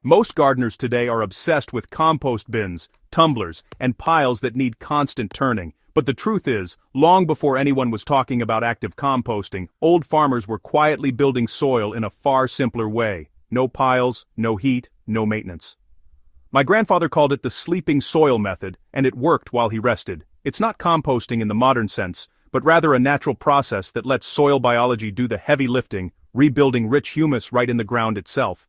Most gardeners today are obsessed with compost bins, tumblers, and piles that need constant turning. But the truth is, long before anyone was talking about active composting, old farmers were quietly building soil in a far simpler way. No piles, no heat, no maintenance. My grandfather called it the sleeping soil method, and it worked while he rested. It's not composting in the modern sense, but rather a natural process that lets soil biology do the heavy lifting, rebuilding rich humus right in the ground itself.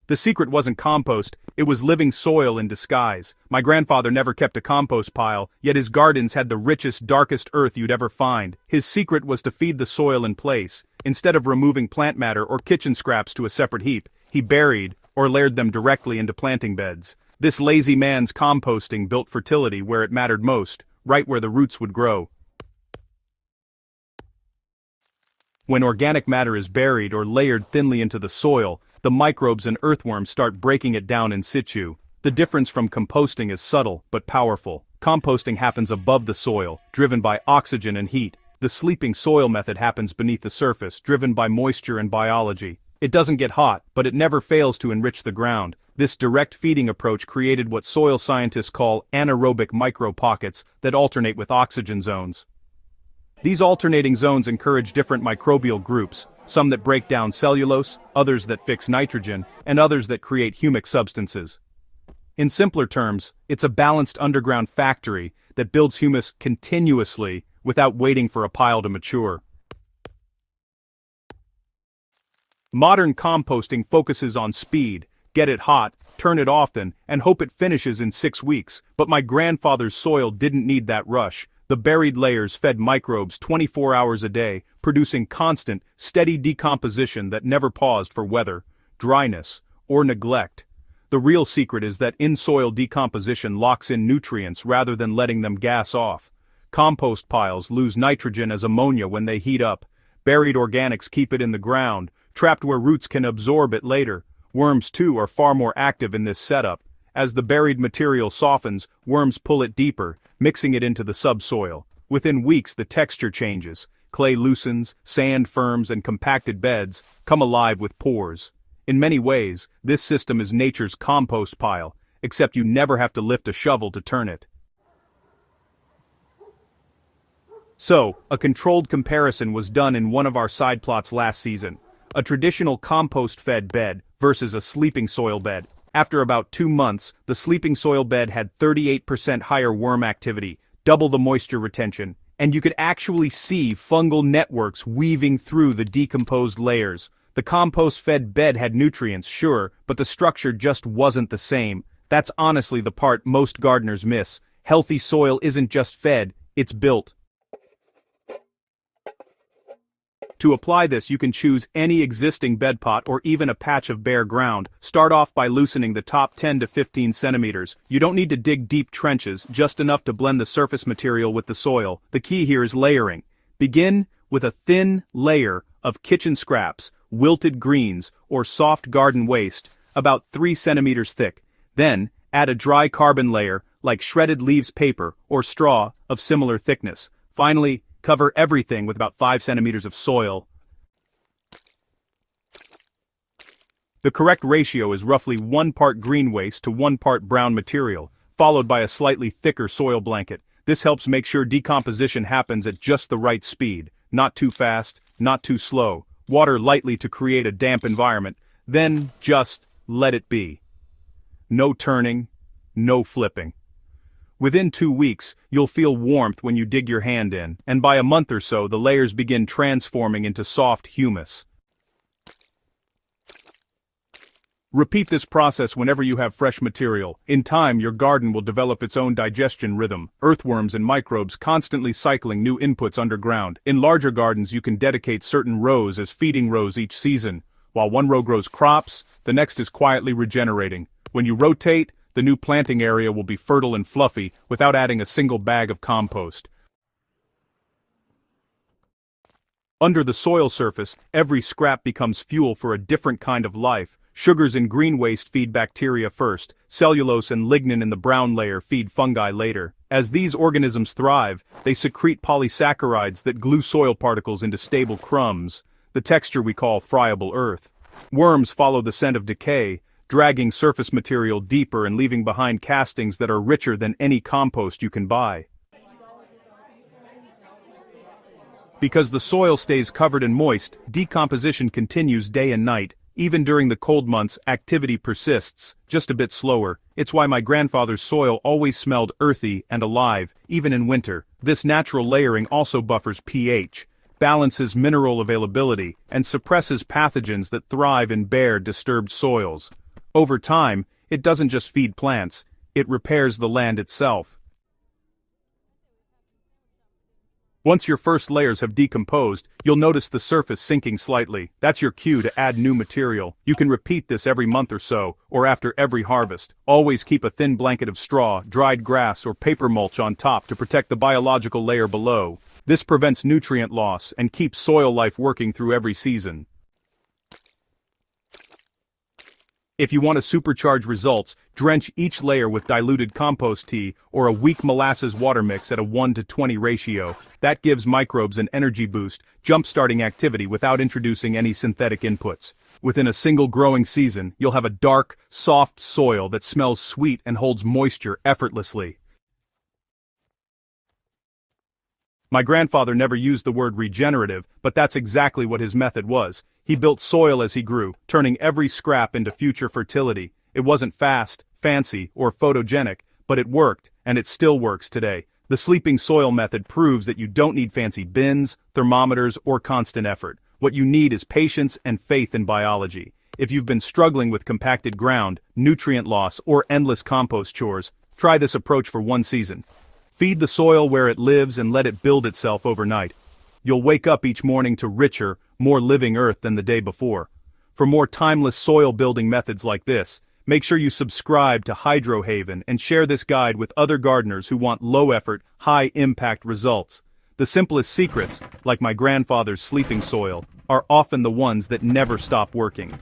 The secret wasn't compost, it was living soil in disguise. My grandfather never kept a compost pile, yet his gardens had the richest, darkest earth you'd ever find. His secret was to feed the soil in place. Instead of removing plant matter or kitchen scraps to a separate heap, he buried or layered them directly into planting beds. This lazy man's composting built fertility where it mattered most, right where the roots would grow. When organic matter is buried or layered thinly into the soil, the microbes and earthworms start breaking it down in situ. The difference from composting is subtle but powerful. Composting happens above the soil, driven by oxygen and heat. The sleeping soil method happens beneath the surface, driven by moisture and biology. It doesn't get hot, but it never fails to enrich the ground. This direct feeding approach created what soil scientists call anaerobic micropockets that alternate with oxygen zones. These alternating zones encourage different microbial groups, some that break down cellulose, others that fix nitrogen, and others that create humic substances. In simpler terms, it's a balanced underground factory that builds humus continuously without waiting for a pile to mature. Modern composting focuses on speed, get it hot, turn it often, and hope it finishes in 6 weeks, but my grandfather's soil didn't need that rush. The buried layers fed microbes 24 hours a day, producing constant, steady decomposition that never paused for weather, dryness, or neglect. The real secret is that in-soil decomposition locks in nutrients rather than letting them gas off. Compost piles lose nitrogen as ammonia when they heat up. Buried organics keep it in the ground, trapped where roots can absorb it later. Worms too are far more active in this setup. As the buried material softens, worms pull it deeper, mixing it into the subsoil. Within weeks the texture changes. Clay loosens, sand firms, and compacted beds come alive with pores. In many ways, this system is nature's compost pile, except you never have to lift a shovel to turn it. So, a controlled comparison was done in one of our side plots last season. A traditional compost-fed bed versus a sleeping soil bed. After about 2 months, the sleeping soil bed had 38% higher worm activity, double the moisture retention, and you could actually see fungal networks weaving through the decomposed layers. The compost-fed bed had nutrients, sure, but the structure just wasn't the same. That's honestly the part most gardeners miss. Healthy soil isn't just fed, it's built. To apply this, you can choose any existing bed pot or even a patch of bare ground. Start off by loosening the top 10 to 15 centimeters. You don't need to dig deep trenches, just enough to blend the surface material with the soil. The key here is layering. Begin with a thin layer of kitchen scraps, wilted greens, or soft garden waste, about 3 centimeters thick. Then, add a dry carbon layer, like shredded leaves paper or straw, of similar thickness. Finally, cover everything with about 5 centimeters of soil. The correct ratio is roughly 1 part green waste to 1 part brown material, followed by a slightly thicker soil blanket. This helps make sure decomposition happens at just the right speed, not too fast, not too slow. Water lightly to create a damp environment, then just let it be. No turning, no flipping. Within 2 weeks, you'll feel warmth when you dig your hand in, and by a month or so the layers begin transforming into soft humus. Repeat this process whenever you have fresh material. In time, your garden will develop its own digestion rhythm, earthworms and microbes constantly cycling new inputs underground. In larger gardens, you can dedicate certain rows as feeding rows each season. While one row grows crops, the next is quietly regenerating. When you rotate, the new planting area will be fertile and fluffy without adding a single bag of compost. Under the soil surface, every scrap becomes fuel for a different kind of life. Sugars in green waste feed bacteria first, cellulose and lignin in the brown layer feed fungi later. As these organisms thrive, they secrete polysaccharides that glue soil particles into stable crumbs, the texture we call friable earth. Worms follow the scent of decay, dragging surface material deeper and leaving behind castings that are richer than any compost you can buy. Because the soil stays covered and moist, decomposition continues day and night. Even during the cold months, activity persists, just a bit slower. It's why my grandfather's soil always smelled earthy and alive, even in winter. This natural layering also buffers pH, balances mineral availability, and suppresses pathogens that thrive in bare, disturbed soils. Over time, it doesn't just feed plants, it repairs the land itself. Once your first layers have decomposed, you'll notice the surface sinking slightly. That's your cue to add new material. You can repeat this every month or so, or after every harvest. Always keep a thin blanket of straw, dried grass, or paper mulch on top to protect the biological layer below. This prevents nutrient loss and keeps soil life working through every season. If you want to supercharge results, drench each layer with diluted compost tea or a weak molasses water mix at a 1:20 ratio. That gives microbes an energy boost, jump-starting activity without introducing any synthetic inputs. Within a single growing season, you'll have a dark, soft soil that smells sweet and holds moisture effortlessly. My grandfather never used the word regenerative, but that's exactly what his method was. He built soil as he grew, turning every scrap into future fertility. It wasn't fast, fancy, or photogenic, but it worked, and it still works today. The sleeping soil method proves that you don't need fancy bins, thermometers, or constant effort. What you need is patience and faith in biology. If you've been struggling with compacted ground, nutrient loss, or endless compost chores, try this approach for one season. Feed the soil where it lives and let it build itself overnight. You'll wake up each morning to richer, more living earth than the day before. For more timeless soil-building methods like this, make sure you subscribe to Hydro Haven and share this guide with other gardeners who want low-effort, high-impact results. The simplest secrets, like my grandfather's sleeping soil, are often the ones that never stop working.